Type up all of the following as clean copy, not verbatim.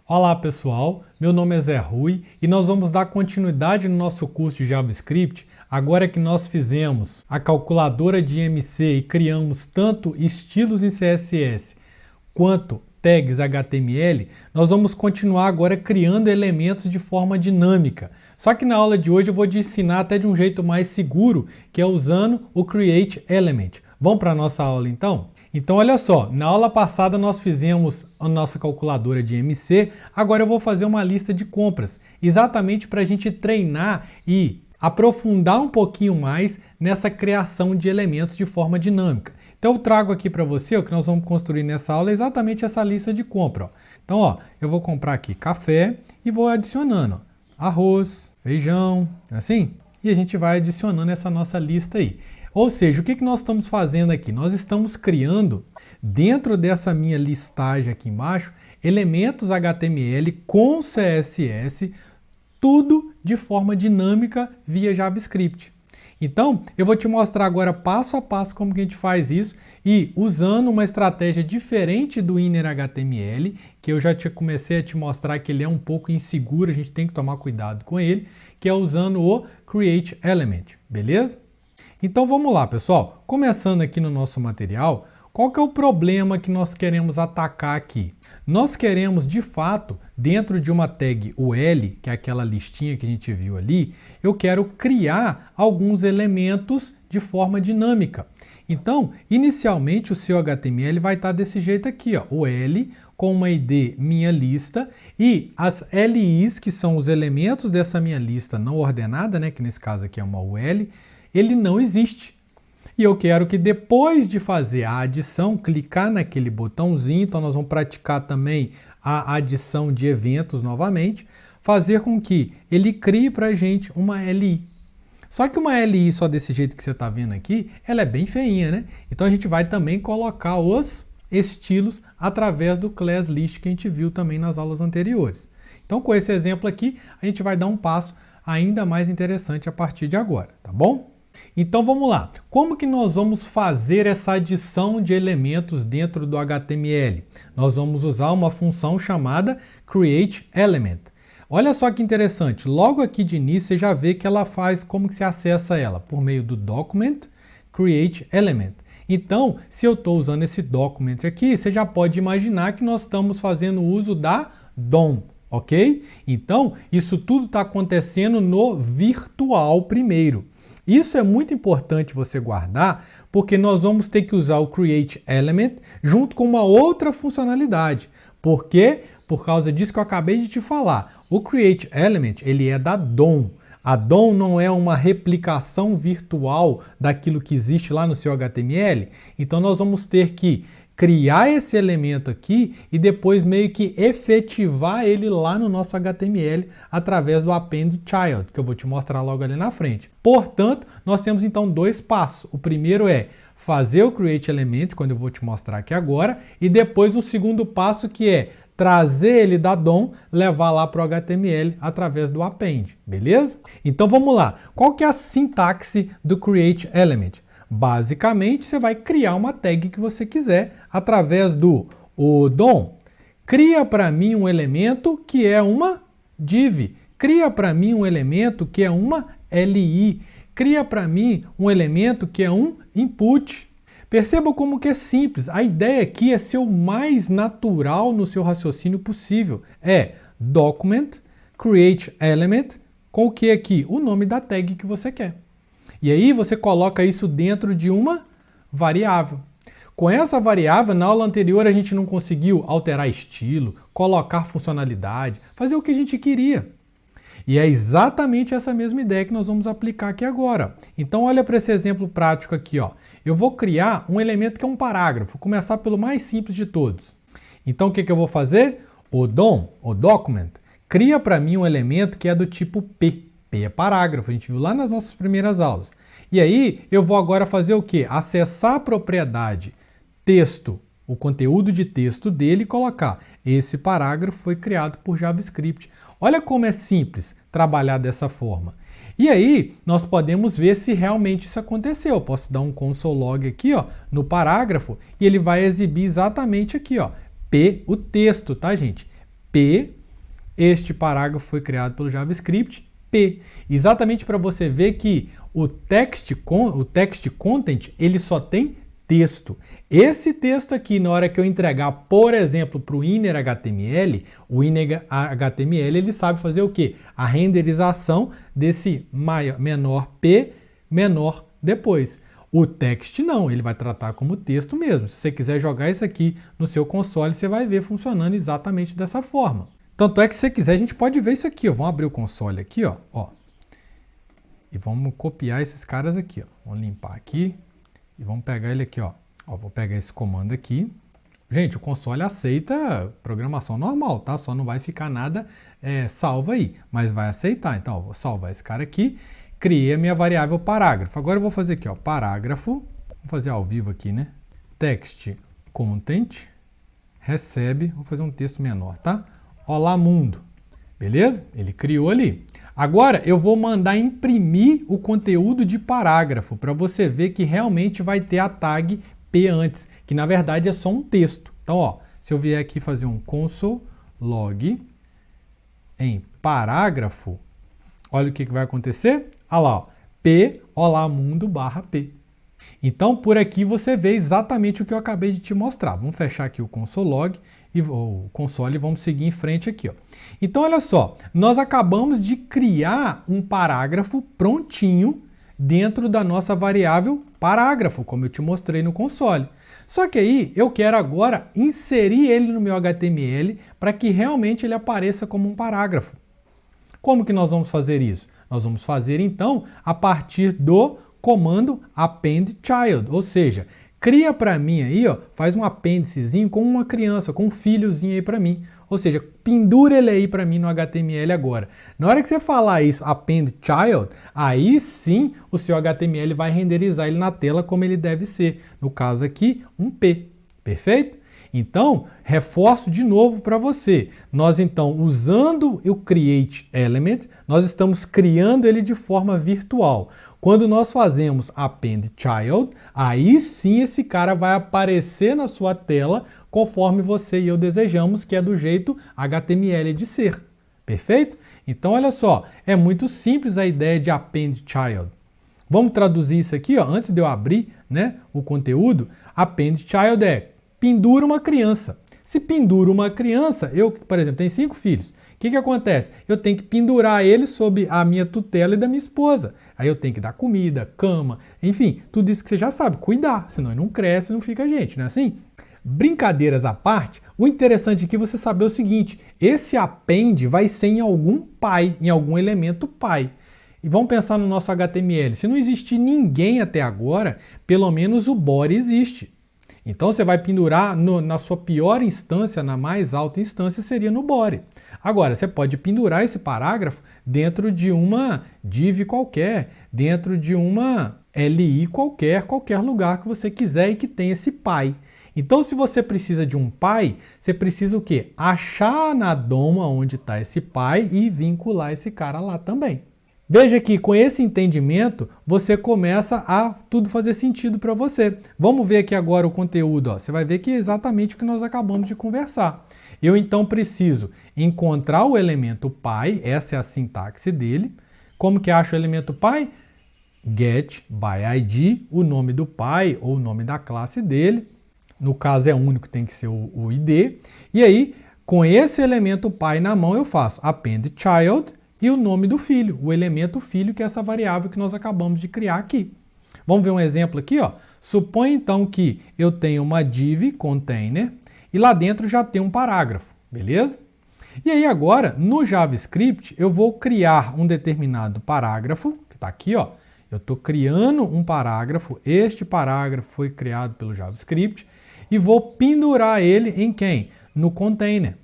Olá pessoal, meu nome é Zé Rui e nós vamos dar continuidade no nosso curso de JavaScript agora que nós fizemos a calculadora de MC e criamos tanto estilos em CSS quanto tags HTML, nós vamos continuar agora criando elementos de forma dinâmica. Só que na aula de hoje eu vou te ensinar até de um jeito mais seguro, que é usando o Create Element. Vamos para a nossa aula então? Então olha só, na aula passada nós fizemos a nossa calculadora de MC, agora eu vou fazer uma lista de compras, exatamente para a gente treinar e aprofundar um pouquinho mais nessa criação de elementos de forma dinâmica. Então eu trago aqui para você, o que nós vamos construir nessa aula é exatamente essa lista de compra. Ó. Então ó, eu vou comprar aqui café e vou adicionando arroz, feijão, assim, e a gente vai adicionando essa nossa lista aí. Ou seja, o que nós estamos fazendo aqui? Nós estamos criando, dentro dessa minha listagem aqui embaixo, elementos HTML com CSS, tudo de forma dinâmica via JavaScript. Então, eu vou te mostrar agora passo a passo como que a gente faz isso e usando uma estratégia diferente do Inner HTML, que eu já comecei a te mostrar que ele é um pouco inseguro, a gente tem que tomar cuidado com ele, que é usando o Create Element, beleza? Então vamos lá, pessoal. Começando aqui no nosso material, qual que é o problema que nós queremos atacar aqui? Nós queremos, de fato, dentro de uma tag UL, que é aquela listinha que a gente viu ali, eu quero criar alguns elementos de forma dinâmica. Então, inicialmente o seu HTML vai estar desse jeito aqui, ó, UL com uma ID minha lista e as LIs, que são os elementos dessa minha lista não ordenada, né, que nesse caso aqui é uma UL, ele não existe. E eu quero que depois de fazer a adição, clicar naquele botãozinho, então nós vamos praticar também a adição de eventos novamente, fazer com que ele crie para a gente uma LI. Só que uma LI só desse jeito que você está vendo aqui, ela é bem feinha, né? Então a gente vai também colocar os estilos através do class list que a gente viu também nas aulas anteriores. Então com esse exemplo aqui, a gente vai dar um passo ainda mais interessante a partir de agora, tá bom? Então vamos lá, como que nós vamos fazer essa adição de elementos dentro do HTML? Nós vamos usar uma função chamada Create Element. Olha só que interessante, logo aqui de início você já vê que ela faz, como que se acessa ela? Por meio do Document Create Element. Então, se eu estou usando esse document aqui, você já pode imaginar que nós estamos fazendo uso da DOM. Ok? Então, isso tudo está acontecendo no virtual primeiro. Isso é muito importante você guardar, porque nós vamos ter que usar o Create Element junto com uma outra funcionalidade. Por quê? Por causa disso que eu acabei de te falar. O Create Element, ele é da DOM. A DOM não é uma replicação virtual daquilo que existe lá no seu HTML. Então nós vamos ter que criar esse elemento aqui e depois meio que efetivar ele lá no nosso HTML através do append child, que eu vou te mostrar logo ali na frente. Portanto, nós temos então dois passos. O primeiro é fazer o create element, quando eu vou te mostrar aqui agora, e depois o segundo passo que é trazer ele da DOM, levar lá para o HTML através do append, beleza? Então vamos lá. Qual que é a sintaxe do create element? Basicamente, você vai criar uma tag que você quiser através do DOM. Cria para mim um elemento que é uma div. Cria para mim um elemento que é uma LI. Cria para mim um elemento que é um input. Perceba como que é simples. A ideia aqui é ser o mais natural no seu raciocínio possível. É document, create element, com o que aqui? O nome da tag que você quer. E aí você coloca isso dentro de uma variável. Com essa variável, na aula anterior a gente não conseguiu alterar estilo, colocar funcionalidade, fazer o que a gente queria. E é exatamente essa mesma ideia que nós vamos aplicar aqui agora. Então olha para esse exemplo prático aqui. Ó. Eu vou criar um elemento que é um parágrafo, vou começar pelo mais simples de todos. Então o que eu vou fazer? O DOM, o document, cria para mim um elemento que é do tipo P. P é parágrafo, a gente viu lá nas nossas primeiras aulas. E aí eu vou agora fazer o quê? Acessar a propriedade texto, o conteúdo de texto dele e colocar esse parágrafo foi criado por JavaScript. Olha como é simples trabalhar dessa forma. E aí nós podemos ver se realmente isso aconteceu. Eu posso dar um console log aqui, ó, no parágrafo e ele vai exibir exatamente aqui, ó, P, o texto, tá, gente? P, este parágrafo foi criado pelo JavaScript, P. Exatamente para você ver que o text content, ele só tem texto. Esse texto aqui, na hora que eu entregar, por exemplo, para o inner HTML, o inner HTML ele sabe fazer o quê? A renderização desse menor P, menor depois. O text não, ele vai tratar como texto mesmo. Se você quiser jogar isso aqui no seu console, você vai ver funcionando exatamente dessa forma. Tanto é que se você quiser, a gente pode ver isso aqui, ó. Vamos abrir o console aqui, ó. E vamos copiar esses caras aqui, ó. Vamos limpar aqui e vamos pegar ele aqui, ó. Vou pegar esse comando aqui. Gente, o console aceita programação normal, tá? Só não vai ficar nada salvo aí, mas vai aceitar. Então, vou salvar esse cara aqui. Criei a minha variável parágrafo. Agora eu vou fazer aqui, ó, parágrafo. Vou fazer ao vivo aqui, né? Text content recebe, vou fazer um texto menor, tá? Olá mundo. Beleza? Ele criou ali. Agora eu vou mandar imprimir o conteúdo de parágrafo para você ver que realmente vai ter a tag P antes, que na verdade é só um texto. Então, ó, se eu vier aqui fazer um console log em parágrafo, olha o que vai acontecer. Olha lá, ó, P, olá mundo barra P. Então, por aqui você vê exatamente o que eu acabei de te mostrar. Vamos fechar aqui o console log e o console e vamos seguir em frente aqui, ó. Então, olha só, nós acabamos de criar um parágrafo prontinho dentro da nossa variável parágrafo, como eu te mostrei no console. Só que aí eu quero agora inserir ele no meu HTML para que realmente ele apareça como um parágrafo. Como que nós vamos fazer isso? Nós vamos fazer então a partir do comando append child, ou seja, cria para mim aí, ó, faz um apêndicezinho com uma criança, com um filhozinho aí para mim. Ou seja, pendura ele aí para mim no HTML agora. Na hora que você falar isso, append child, aí sim o seu HTML vai renderizar ele na tela como ele deve ser. No caso aqui, um P. Perfeito? Então, reforço de novo para você. Nós então, usando o create element, nós estamos criando ele de forma virtual. Quando nós fazemos append child, aí sim esse cara vai aparecer na sua tela conforme você e eu desejamos, que é do jeito HTML de ser. Perfeito? Então, olha só, é muito simples a ideia de append child. Vamos traduzir isso aqui, ó, antes de eu abrir, né, o conteúdo. Append child é pendura uma criança. Se pendura uma criança, eu, por exemplo, tenho 5 filhos. O que acontece? Eu tenho que pendurar ele sob a minha tutela e da minha esposa. Aí eu tenho que dar comida, cama, enfim, tudo isso que você já sabe, cuidar, senão ele não cresce, não fica gente, não é assim? Brincadeiras à parte, o interessante aqui é você saber o seguinte, esse append vai ser em algum pai, em algum elemento pai. E vamos pensar no nosso HTML, se não existir ninguém até agora, pelo menos o body existe. Então você vai pendurar na sua pior instância, na mais alta instância, seria no body. Agora, você pode pendurar esse parágrafo dentro de uma div qualquer, dentro de uma LI qualquer lugar que você quiser e que tenha esse pai. Então, se você precisa de um pai, você precisa o quê? Achar na DOM onde está esse pai e vincular esse cara lá também. Veja que com esse entendimento, você começa a tudo fazer sentido para você. Vamos ver aqui agora o conteúdo. Ó. Você vai ver que é exatamente o que nós acabamos de conversar. Eu então preciso encontrar o elemento pai, essa é a sintaxe dele. Como que acho o elemento pai? Get by ID, o nome do pai ou o nome da classe dele. No caso é único, tem que ser o ID. E aí, com esse elemento pai na mão, eu faço append child e o nome do filho, o elemento filho, que é essa variável que nós acabamos de criar aqui. Vamos ver um exemplo aqui, ó. Suponha então que eu tenho uma div container e lá dentro já tem um parágrafo, beleza? E aí agora, no JavaScript, eu vou criar um determinado parágrafo, que está aqui, ó. Eu estou criando um parágrafo, este parágrafo foi criado pelo JavaScript e vou pendurar ele em quem? No container.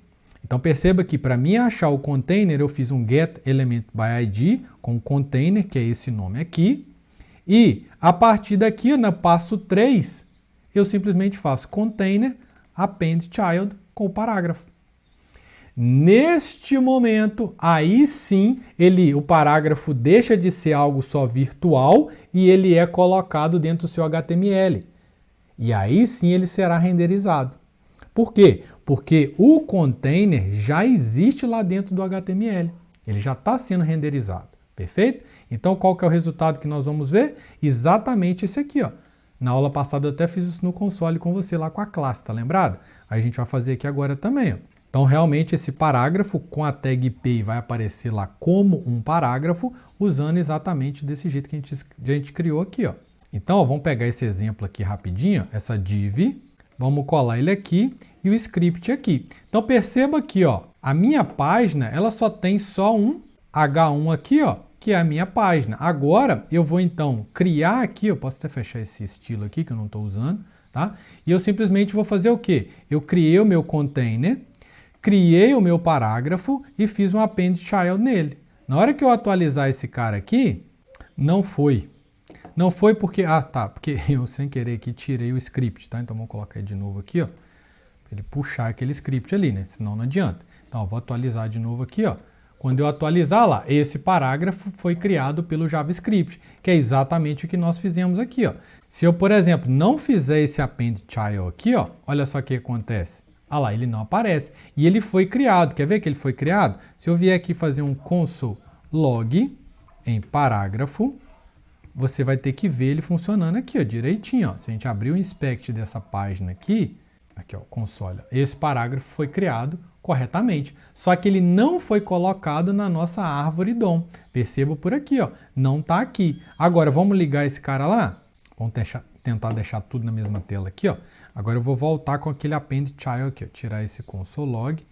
Então perceba que para mim achar o container, eu fiz um get element by ID com o container, que é esse nome aqui. E a partir daqui, no passo 3, eu simplesmente faço container append child com o parágrafo. Neste momento, aí sim, o parágrafo deixa de ser algo só virtual e ele é colocado dentro do seu HTML. E aí sim ele será renderizado. Por quê? Porque o container já existe lá dentro do HTML. Ele já está sendo renderizado. Perfeito? Então, qual que é o resultado que nós vamos ver? Exatamente esse aqui, ó. Na aula passada eu até fiz isso no console com você lá com a classe, tá lembrado? Aí a gente vai fazer aqui agora também, ó. Então, realmente, esse parágrafo com a tag IP vai aparecer lá como um parágrafo, usando exatamente desse jeito que a gente criou aqui, ó. Então, ó, vamos pegar esse exemplo aqui rapidinho, ó, essa div, vamos colar ele aqui e o script aqui. Então, perceba aqui, ó, a minha página, ela só tem só um H1 aqui, ó, que é a minha página. Agora, eu vou, então, criar aqui, eu posso até fechar esse estilo aqui, que eu não estou usando, tá? E eu simplesmente vou fazer o quê? Eu criei o meu container, criei o meu parágrafo e fiz um append child nele. Na hora que eu atualizar esse cara aqui, não foi. Não foi porque... Ah, tá. Porque eu, sem querer aqui, tirei o script, tá? Então, vamos colocar ele de novo aqui, ó. Pra ele puxar aquele script ali, né? Senão não adianta. Então, ó, vou atualizar de novo aqui, ó. Quando eu atualizar lá, esse parágrafo foi criado pelo JavaScript, que é exatamente o que nós fizemos aqui, ó. Se eu, por exemplo, não fizer esse append child aqui, ó, olha só o que acontece. Ah lá, ele não aparece. E ele foi criado. Quer ver que ele foi criado? Se eu vier aqui fazer um console log em parágrafo, você vai ter que ver ele funcionando aqui, ó, direitinho. Ó. Se a gente abrir o inspect dessa página aqui, ó, console, esse parágrafo foi criado corretamente. Só que ele não foi colocado na nossa árvore DOM. Perceba por aqui, ó, não está aqui. Agora, vamos ligar esse cara lá? Vamos tentar deixar tudo na mesma tela aqui, ó. Agora eu vou voltar com aquele append child aqui, ó, tirar esse console log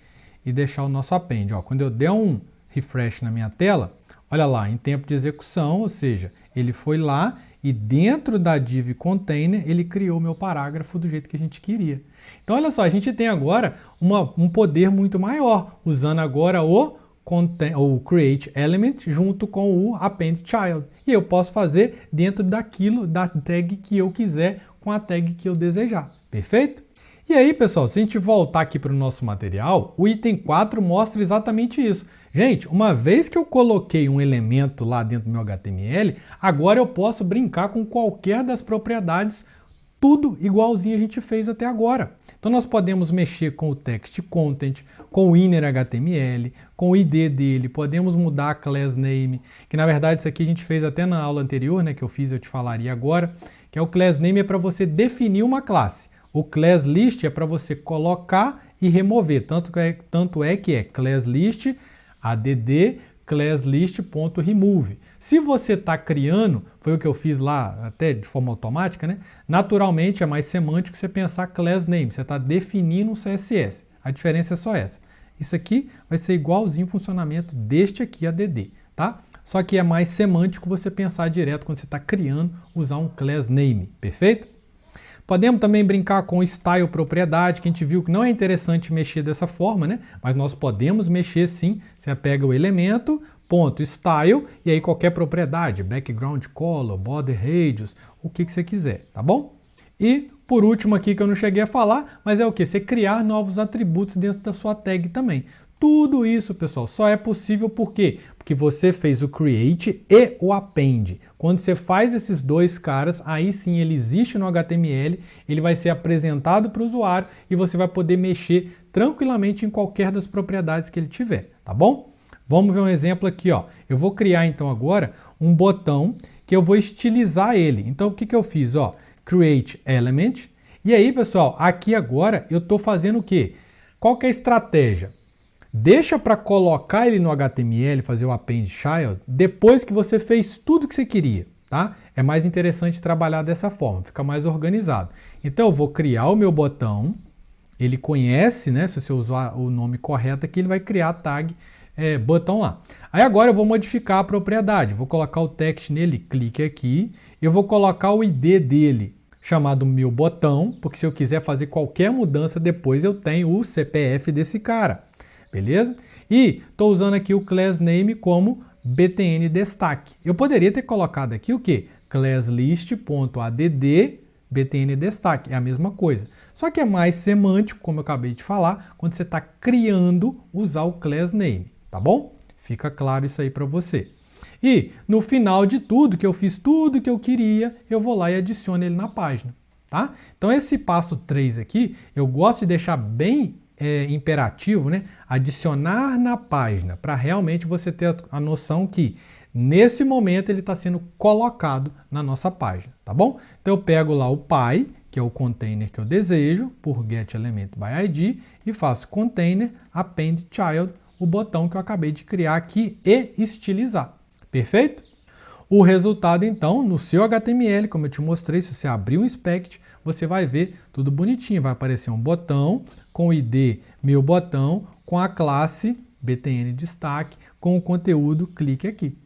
e deixar o nosso append. Ó. Quando eu der um refresh na minha tela, olha lá, em tempo de execução, ou seja, ele foi lá e dentro da div container ele criou o meu parágrafo do jeito que a gente queria. Então olha só, a gente tem agora um poder muito maior, usando agora o create element junto com o append child. E eu posso fazer dentro daquilo, da tag que eu quiser, com a tag que eu desejar. Perfeito? E aí, pessoal, se a gente voltar aqui para o nosso material, o item 4 mostra exatamente isso. Gente, uma vez que eu coloquei um elemento lá dentro do meu HTML, agora eu posso brincar com qualquer das propriedades, tudo igualzinho a gente fez até agora. Então nós podemos mexer com o text content, com o inner HTML, com o ID dele, podemos mudar a class name, que na verdade isso aqui a gente fez até na aula anterior, né, que eu fiz, eu te falaria agora, que é o class name é para você definir uma classe. O class list é para você colocar e remover, tanto é que é class list add classlist.remove. Se você está criando, foi o que eu fiz lá até de forma automática, né? Naturalmente é mais semântico você pensar class name, você está definindo um CSS. A diferença é só essa. Isso aqui vai ser igualzinho o funcionamento deste aqui add, tá? Só que é mais semântico você pensar direto quando você está criando, usar um class name, perfeito? Podemos também brincar com style propriedade, que a gente viu que não é interessante mexer dessa forma, né? Mas nós podemos mexer sim. Você pega o elemento, ponto, style, e aí qualquer propriedade, background color, border radius, o que você quiser, tá bom? E por último aqui que eu não cheguei a falar, mas é o que? Você criar novos atributos dentro da sua tag também. Tudo isso, pessoal, só é possível por quê? Porque você fez o create e o append. Quando você faz esses dois caras, aí sim ele existe no HTML, ele vai ser apresentado para o usuário e você vai poder mexer tranquilamente em qualquer das propriedades que ele tiver, tá bom? Vamos ver um exemplo aqui, ó. Eu vou criar então agora um botão que eu vou estilizar ele. Então o que eu fiz, ó? Create element. E aí, pessoal, aqui agora eu estou fazendo o quê? Qual que é a estratégia? Deixa para colocar ele no HTML, fazer o append child, depois que você fez tudo que você queria, tá? É mais interessante trabalhar dessa forma, fica mais organizado. Então eu vou criar o meu botão, ele conhece, né? Se você usar o nome correto aqui, ele vai criar a tag botão lá. Aí agora eu vou modificar a propriedade, vou colocar o text nele, clique aqui, eu vou colocar o ID dele, chamado meu botão, porque se eu quiser fazer qualquer mudança depois eu tenho o CPF desse cara. Beleza? E estou usando aqui o class name como btn destaque. Eu poderia ter colocado aqui o quê? Classlist.add btn destaque. É a mesma coisa. Só que é mais semântico, como eu acabei de falar, quando você está criando, usar o class name. Tá bom? Fica claro isso aí para você. E no final de tudo, que eu fiz tudo que eu queria, eu vou lá e adiciono ele na página. tá? Então esse passo 3 aqui, eu gosto de deixar bem imperativo, né? Adicionar na página, para realmente você ter a noção que nesse momento ele está sendo colocado na nossa página, tá bom? Então eu pego lá o pai, que é o container que eu desejo, por getElementById, e faço container appendChild, o botão que eu acabei de criar aqui, e estilizar. Perfeito? O resultado, então, no seu HTML, como eu te mostrei, se você abrir um inspect, você vai ver tudo bonitinho. Vai aparecer um botão com o ID meu botão, com a classe btn destaque, com o conteúdo, clique aqui.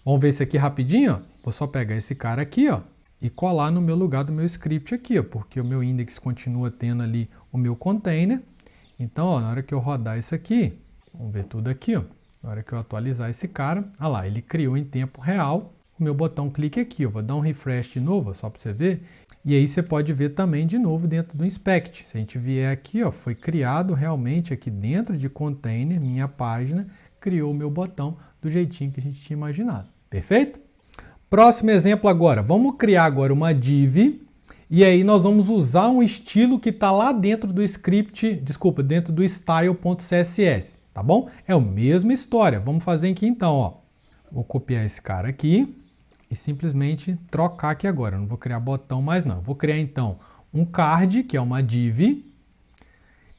Vamos ver isso aqui rapidinho? Ó. Vou só pegar esse cara aqui, ó, e colar no meu lugar do meu script aqui, ó, porque o meu index continua tendo ali o meu container. Então, ó, na hora que eu rodar isso aqui, vamos ver tudo aqui, ó. Na hora que eu atualizar esse cara, olha lá, ele criou em tempo real o meu botão clique aqui. Eu vou dar um refresh de novo, só para você ver. E aí você pode ver também de novo dentro do inspect. Se a gente vier aqui, ó, foi criado realmente aqui dentro de container, minha página, criou o meu botão do jeitinho que a gente tinha imaginado. Perfeito? Próximo exemplo agora. Vamos criar agora uma div. E aí nós vamos usar um estilo que está lá dentro do script, desculpa, dentro do style.css. Tá bom? É a mesma história. Vamos fazer aqui então, ó. Vou copiar esse cara aqui e simplesmente trocar aqui agora. Eu não vou criar botão mais não. Eu vou criar então um card, que é uma div,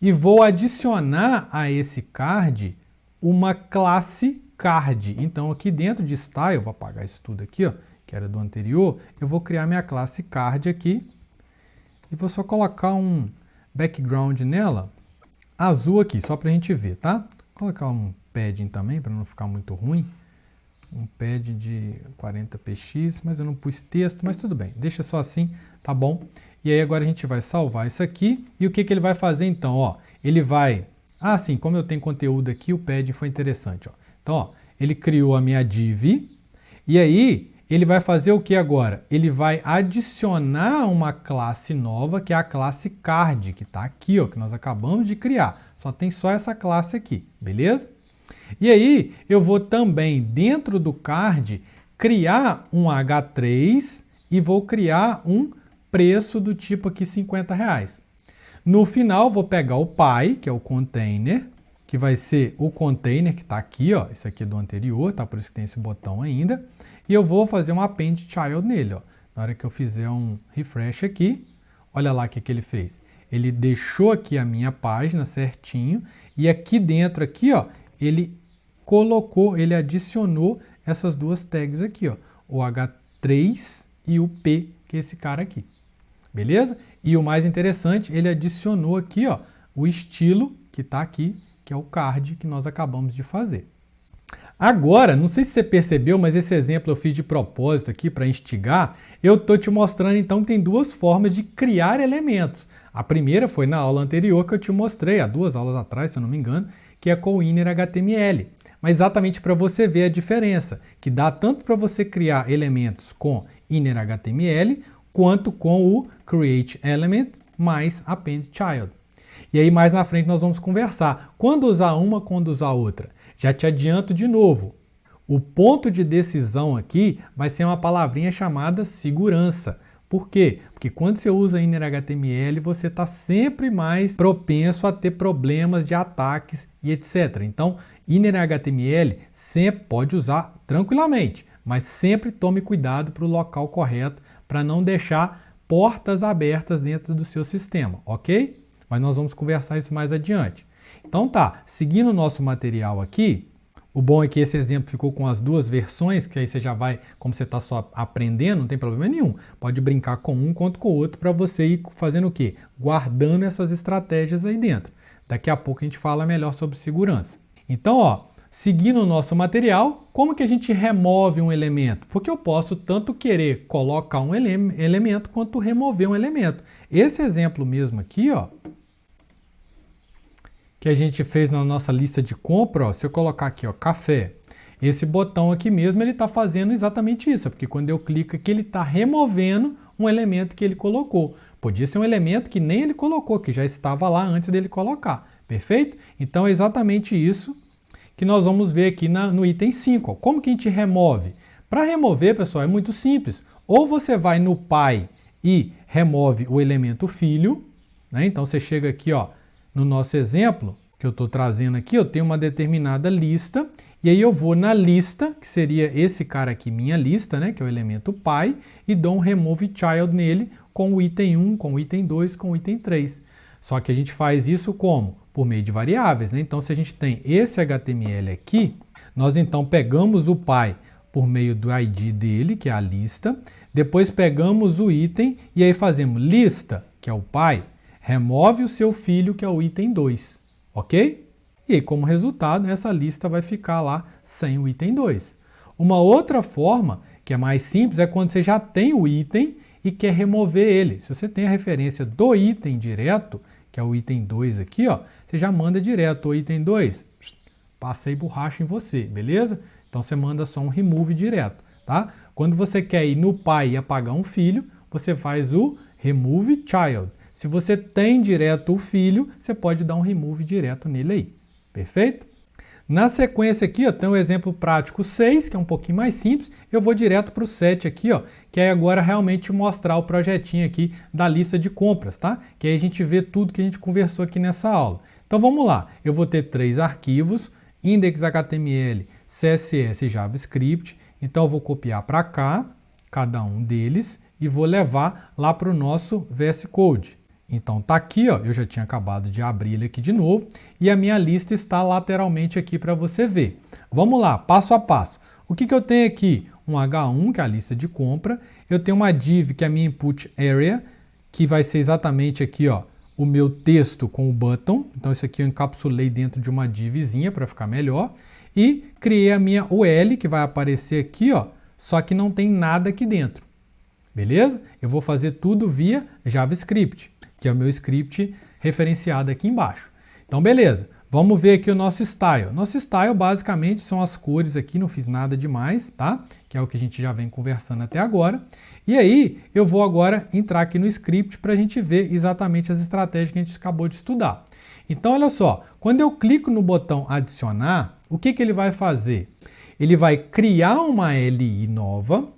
e vou adicionar a esse card uma classe card. Então aqui dentro de style, eu vou apagar isso tudo aqui, ó, que era do anterior, eu vou criar minha classe card aqui e vou só colocar um background nela, azul aqui, só pra gente ver, tá? Vou colocar um padding também, para não ficar muito ruim. Um pad de 40px, mas eu não pus texto, mas tudo bem, deixa só assim, tá bom? E aí agora a gente vai salvar isso aqui, e o que que ele vai fazer então, ó? Ele vai, sim, como eu tenho conteúdo aqui, o padding foi interessante, ó. Então, ó, ele criou a minha div, e aí ele vai fazer o que agora? Ele vai adicionar uma classe nova, que é a classe card, que está aqui, ó, que nós acabamos de criar. Só tem só essa classe aqui, beleza? E aí eu vou também, dentro do card, criar um H3 e vou criar um preço do tipo aqui R$50. No final, vou pegar o pai, que é o container, que vai ser o container que está aqui, ó, esse aqui é do anterior, tá? Por isso que tem esse botão ainda. E eu vou fazer um append child nele, ó. Na hora que eu fizer um refresh aqui, olha lá o que ele fez. Ele deixou aqui a minha página certinho e aqui dentro, aqui, ó, ele colocou, ele adicionou essas duas tags aqui, ó, o H3 e o P, que é esse cara aqui. Beleza? E o mais interessante, ele adicionou aqui, ó, o estilo que está aqui, que é o card que nós acabamos de fazer. Agora, não sei se você percebeu, mas esse exemplo eu fiz de propósito aqui para instigar. Eu estou te mostrando então que tem duas formas de criar elementos. A primeira foi na aula anterior que eu te mostrei, há 2 aulas atrás, se eu não me engano, que é com o inner HTML. Mas exatamente para você ver a diferença, que dá tanto para você criar elementos com inner HTML, quanto com o create element mais append child. E aí mais na frente nós vamos conversar. Quando usar uma, quando usar outra? Já te adianto de novo. O ponto de decisão aqui vai ser uma palavrinha chamada segurança. Por quê? Porque quando você usa inner HTML, você está sempre mais propenso a ter problemas de ataques e etc. Então, inner HTML sempre pode usar tranquilamente, mas sempre tome cuidado para o local correto, para não deixar portas abertas dentro do seu sistema, ok? Mas nós vamos conversar isso mais adiante. Então tá, seguindo o nosso material aqui, o bom é que esse exemplo ficou com as duas versões, que aí você já vai, como você está só aprendendo, não tem problema nenhum. Pode brincar com um quanto com o outro para você ir fazendo o quê? Guardando essas estratégias aí dentro. Daqui a pouco a gente fala melhor sobre segurança. Então, ó, seguindo o nosso material, como que a gente remove um elemento? Porque eu posso tanto querer colocar um elemento quanto remover um elemento. Esse exemplo mesmo aqui, ó, que a gente fez na nossa lista de compra, ó, se eu colocar aqui, ó, café, esse botão aqui mesmo, ele está fazendo exatamente isso, porque quando eu clico aqui, ele está removendo um elemento que ele colocou. Podia ser um elemento que nem ele colocou, que já estava lá antes dele colocar, perfeito? Então é exatamente isso que nós vamos ver aqui no item 5. Ó. Como que a gente remove? Para remover, pessoal, é muito simples. Ou você vai no pai e remove o elemento filho, né? Então você chega aqui, ó, no nosso exemplo que eu estou trazendo aqui, eu tenho uma determinada lista, e aí eu vou na lista, que seria esse cara aqui, minha lista, né, que é o elemento pai, e dou um remove child nele com o item 1, com o item 2, com o item 3. Só que a gente faz isso como? Por meio de variáveis, né? Então se a gente tem esse HTML aqui, nós então pegamos o pai por meio do ID dele, que é a lista, depois pegamos o item e aí fazemos lista, que é o pai, remove o seu filho, que é o item 2. Ok? E aí, como resultado, essa lista vai ficar lá sem o item 2. Uma outra forma, que é mais simples, é quando você já tem o item e quer remover ele. Se você tem a referência do item direto, que é o item 2 aqui, ó, você já manda direto o item 2. Passei borracha em você, beleza? Então você manda só um remove direto, tá? Quando você quer ir no pai e apagar um filho, você faz o remove child. Se você tem direto o filho, você pode dar um remove direto nele aí. Perfeito? Na sequência aqui, ó, tem o exemplo prático 6, que é um pouquinho mais simples. Eu vou direto para o 7 aqui, ó, que é agora realmente mostrar o projetinho aqui da lista de compras, tá? Que aí a gente vê tudo que a gente conversou aqui nessa aula. Então vamos lá. Eu vou ter 3 arquivos, index.html, CSS e JavaScript. Então eu vou copiar para cá, cada um deles, e vou levar lá para o nosso VS Code. Então tá aqui, ó, eu já tinha acabado de abrir ele aqui de novo e a minha lista está lateralmente aqui para você ver. Vamos lá, passo a passo. O que eu tenho aqui? Um H1, que é a lista de compra. Eu tenho uma div, que é a minha input area, que vai ser exatamente aqui, ó, o meu texto com o button. Então isso aqui eu encapsulei dentro de uma divzinha para ficar melhor. E criei a minha UL, que vai aparecer aqui, ó, só que não tem nada aqui dentro. Beleza? Eu vou fazer tudo via JavaScript, que é o meu script referenciado aqui embaixo. Então, beleza. Vamos ver aqui o nosso style. Nosso style, basicamente, são as cores aqui, não fiz nada demais, tá? Que é o que a gente já vem conversando até agora. E aí, eu vou agora entrar aqui no script para a gente ver exatamente as estratégias que a gente acabou de estudar. Então, olha só. Quando eu clico no botão adicionar, o que ele vai fazer? Ele vai criar uma LI nova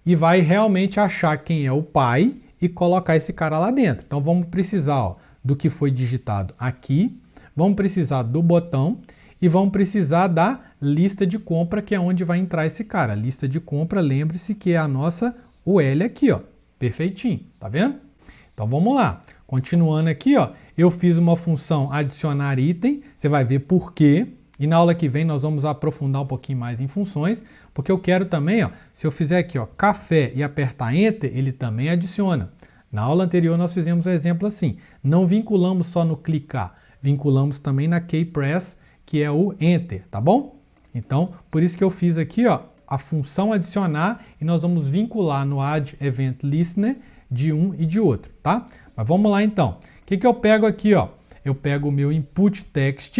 e vai realmente achar quem é o pai e colocar esse cara lá dentro. Então vamos precisar, ó, do que foi digitado aqui, vamos precisar do botão e vamos precisar da lista de compra, que é onde vai entrar esse cara. A lista de compra, lembre-se que é a nossa UL aqui, ó, perfeitinho, tá vendo? Então vamos lá, continuando aqui, ó, eu fiz uma função adicionar item, você vai ver por quê. E na aula que vem nós vamos aprofundar um pouquinho mais em funções, porque eu quero também, ó, se eu fizer aqui, ó, café e apertar Enter, ele também adiciona. Na aula anterior nós fizemos um exemplo assim, não vinculamos só no clicar, vinculamos também na keypress, que é o Enter, tá bom? Então, por isso que eu fiz aqui, ó, a função adicionar e nós vamos vincular no Add Event Listener de um e de outro, tá? Mas vamos lá então. O que eu pego aqui, ó? Eu pego o meu input text,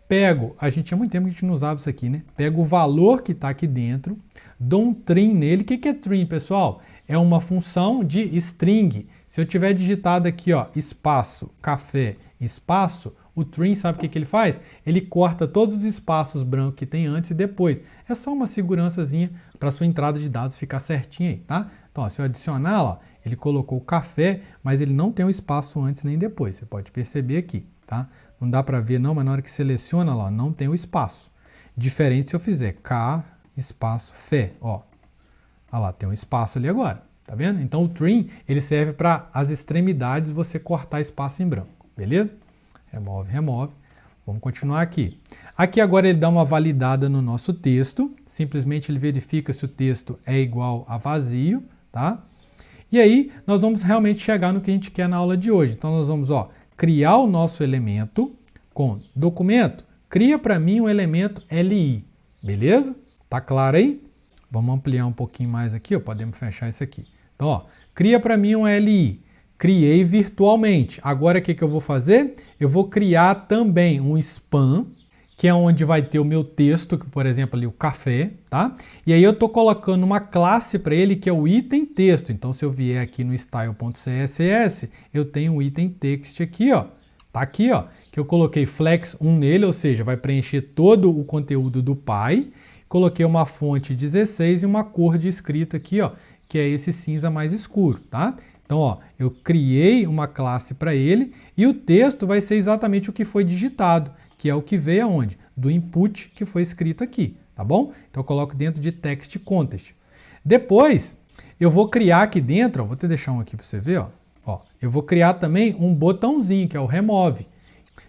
pego, a gente tinha muito tempo que a gente não usava isso aqui, né? Pego o valor que está aqui dentro, dou um trim nele. O que é trim, pessoal? É uma função de string. Se eu tiver digitado aqui, ó, espaço, café, espaço, o trim, sabe o que ele faz? Ele corta todos os espaços brancos que tem antes e depois. É só uma segurançazinha para sua entrada de dados ficar certinha aí, tá? Então, ó, se eu adicionar, ó, ele colocou o café, mas ele não tem um espaço antes nem depois. Você pode perceber aqui, tá? Não dá para ver não, mas na hora que seleciona lá, não tem o espaço. Diferente se eu fizer K, espaço, fé, ó. Olha lá, tem um espaço ali agora, tá vendo? Então o trim, ele serve para as extremidades você cortar espaço em branco, beleza? Remove, remove. Vamos continuar aqui. Aqui agora ele dá uma validada no nosso texto, simplesmente ele verifica se o texto é igual a vazio, tá? E aí nós vamos realmente chegar no que a gente quer na aula de hoje. Então nós vamos, ó, criar o nosso elemento com documento, cria para mim um elemento LI, beleza? Tá claro aí? Vamos ampliar um pouquinho mais aqui, ó, podemos fechar isso aqui. Então, ó, cria para mim um LI, criei virtualmente. Agora o que eu vou fazer? Eu vou criar também um span, que é onde vai ter o meu texto, por exemplo, ali o café, tá? E aí eu estou colocando uma classe para ele que é o item texto. Então, se eu vier aqui no style.css, eu tenho o item text aqui, ó. Tá aqui, ó, que eu coloquei flex 1 nele, ou seja, vai preencher todo o conteúdo do pai. Coloquei uma fonte 16 e uma cor de escrita aqui, ó, que é esse cinza mais escuro, tá? Então, ó, eu criei uma classe para ele e o texto vai ser exatamente o que foi digitado, que é o que veio aonde? Do input que foi escrito aqui, tá bom? Então, eu coloco dentro de text context. Depois, eu vou criar aqui dentro, ó, vou até deixar um aqui para você ver, ó, eu vou criar também um botãozinho, que é o remove.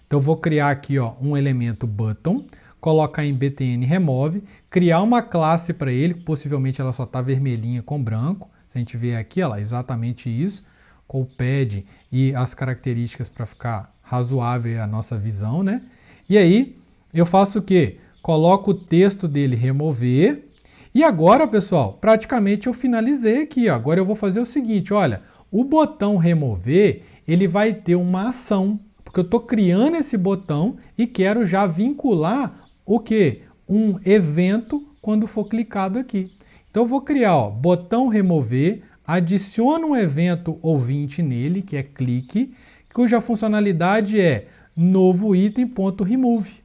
Então, eu vou criar aqui, ó, um elemento button, colocar em btn remove, criar uma classe para ele, possivelmente ela só está vermelhinha com branco. Se a gente ver aqui, ó, exatamente isso, com o pad e as características para ficar razoável a nossa visão, né? E aí, eu faço o quê? Coloco o texto dele remover. E agora, pessoal, praticamente eu finalizei aqui, ó. Agora eu vou fazer o seguinte, olha, o botão remover, ele vai ter uma ação, porque eu estou criando esse botão e quero já vincular o quê? Um evento quando for clicado aqui. Então eu vou criar, ó, botão remover, adiciono um evento ouvinte nele, que é clique, cuja funcionalidade é novo item.remove.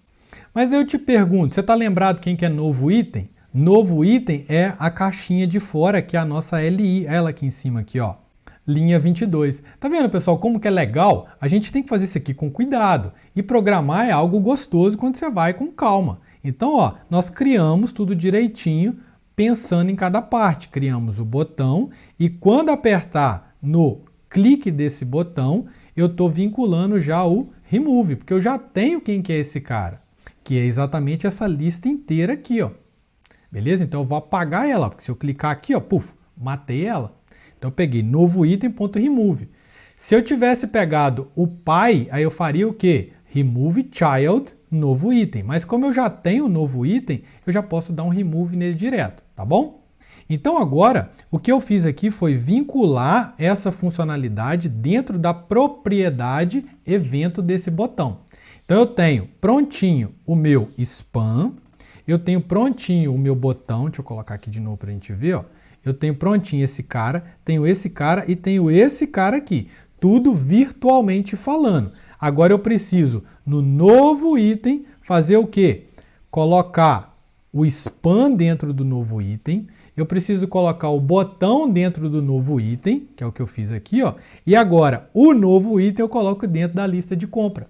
Mas eu te pergunto, você está lembrado quem que é novo item? Novo item é a caixinha de fora, que é a nossa LI, ela aqui em cima, aqui, ó, linha 22. Tá vendo, pessoal, como que é legal? A gente tem que fazer isso aqui com cuidado. E programar é algo gostoso quando você vai com calma. Então, ó, nós criamos tudo direitinho, pensando em cada parte. Criamos o botão e quando apertar no clique desse botão, eu estou vinculando já o remove, porque eu já tenho quem que é esse cara, que é exatamente essa lista inteira aqui, ó. Beleza? Então eu vou apagar ela, porque se eu clicar aqui, ó, puf, matei ela. Então eu peguei novo item.remove. Se eu tivesse pegado o pai, aí eu faria o quê? Remove child, novo item. Mas como eu já tenho o novo item, eu já posso dar um remove nele direto, tá bom? Então agora, o que eu fiz aqui foi vincular essa funcionalidade dentro da propriedade evento desse botão. Então eu tenho prontinho o meu spam, eu tenho prontinho o meu botão, deixa eu colocar aqui de novo para a gente ver, ó. Eu tenho prontinho esse cara, tenho esse cara e tenho esse cara aqui. Tudo virtualmente falando. Agora eu preciso, no novo item, fazer o quê? Colocar o spam dentro do novo item. Eu preciso colocar o botão dentro do novo item, que é o que eu fiz aqui, ó. E agora, o novo item eu coloco dentro da lista de compra.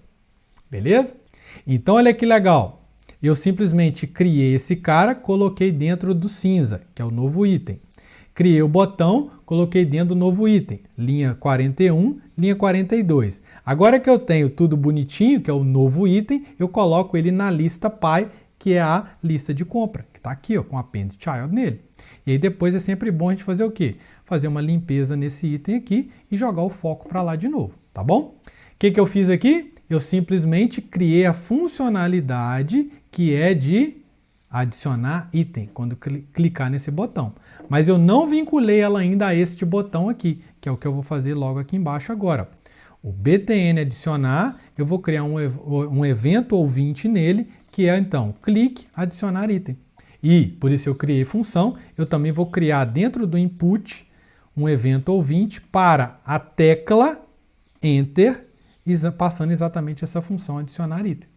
Beleza? Então, olha que legal. Eu simplesmente criei esse cara, coloquei dentro do cinza, que é o novo item. Criei o botão, coloquei dentro do novo item, linha 41, linha 42. Agora que eu tenho tudo bonitinho, que é o novo item, eu coloco ele na lista pai, que é a lista de compra, que está aqui, ó, com append child nele. E aí depois é sempre bom a gente fazer o quê? Fazer uma limpeza nesse item aqui e jogar o foco para lá de novo, tá bom? O que eu fiz aqui? Eu simplesmente criei a funcionalidade que é de adicionar item, quando clicar nesse botão. Mas eu não vinculei ela ainda a este botão aqui, que é o que eu vou fazer logo aqui embaixo agora. O btn adicionar, eu vou criar um evento ouvinte nele, que é então, clique, adicionar item. E, por isso eu criei função, eu também vou criar dentro do input um evento ouvinte para a tecla Enter, passando exatamente essa função adicionar item.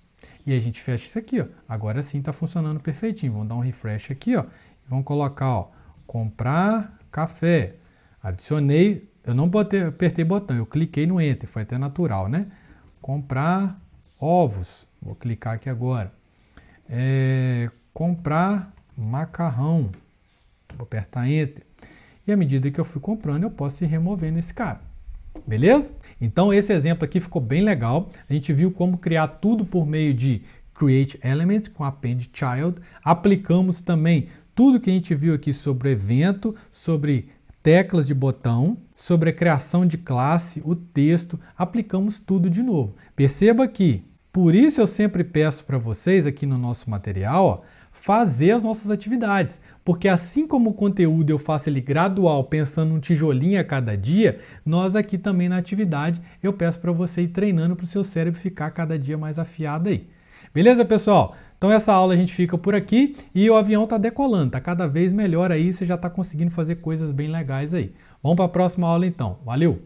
E aí a gente fecha isso aqui, ó. Agora sim está funcionando perfeitinho. Vamos dar um refresh aqui, ó. E vamos colocar, ó, comprar café. Adicionei, eu não apertei botão, eu cliquei no Enter, foi até natural, né? Comprar ovos. Vou clicar aqui agora. Comprar macarrão. Vou apertar Enter. E à medida que eu fui comprando, eu posso ir removendo esse cara. Beleza? Então esse exemplo aqui ficou bem legal. A gente viu como criar tudo por meio de Create Element com Append Child. Aplicamos também tudo que a gente viu aqui sobre evento, sobre teclas de botão, sobre a criação de classe, o texto. Aplicamos tudo de novo. Perceba que, por isso eu sempre peço para vocês aqui no nosso material, ó, fazer as nossas atividades, porque assim como o conteúdo eu faço ele gradual, pensando um tijolinho a cada dia, nós aqui também na atividade eu peço para você ir treinando para o seu cérebro ficar cada dia mais afiado aí. Beleza, pessoal? Então essa aula a gente fica por aqui e o avião está decolando, está cada vez melhor aí, você já está conseguindo fazer coisas bem legais aí. Vamos para a próxima aula então. Valeu!